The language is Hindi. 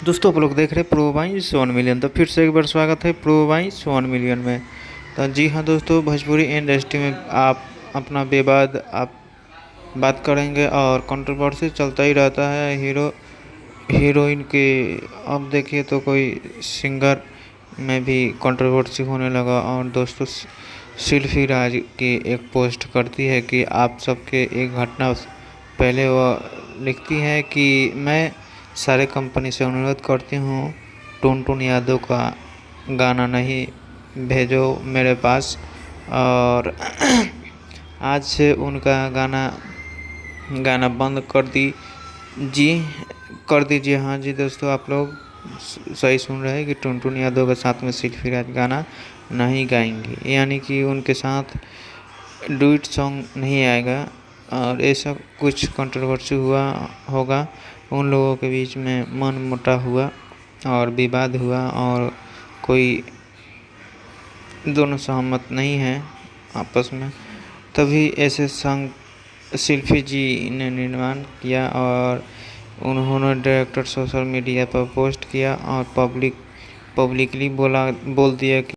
दोस्तों आप लोग देख रहे हैं प्रो वाइंस 1 मिलियन। तो फिर से एक बार स्वागत है प्रो वाइंस 1 मिलियन में। तो जी हाँ दोस्तों, भोजपुरी इंडस्ट्री में आप अपना विवाद आप बात करेंगे और कंट्रोवर्सी चलता ही रहता है हीरो हीरोइन के। अब देखिए तो कोई सिंगर में भी कंट्रोवर्सी होने लगा। और दोस्तों सिल्फी राज की एक पोस्ट करती है कि आप सबके एक घटना पहले वह लिखती है कि मैं सारे कंपनी से अनुरोध करती हूँ, टुन टुन यादव का गाना नहीं भेजो मेरे पास। और आज से उनका गाना गाना बंद जी कर दीजिए। हाँ जी दोस्तों, आप लोग सही सुन रहे हैं कि टुन टुन यादव के साथ में सिल्फी राज गाना नहीं गाएंगी, यानी कि उनके साथ डुइट सॉन्ग नहीं आएगा। और ऐसा कुछ कंट्रोवर्सी हुआ होगा, उन लोगों के बीच में मन मुटाव हुआ और विवाद हुआ और कोई दोनों सहमत नहीं है आपस में, तभी ऐसे सॉन्ग शिल्पी जी ने निर्माण किया। और उन्होंने डायरेक्टर सोशल मीडिया पर पोस्ट किया और पब्लिकली बोल दिया कि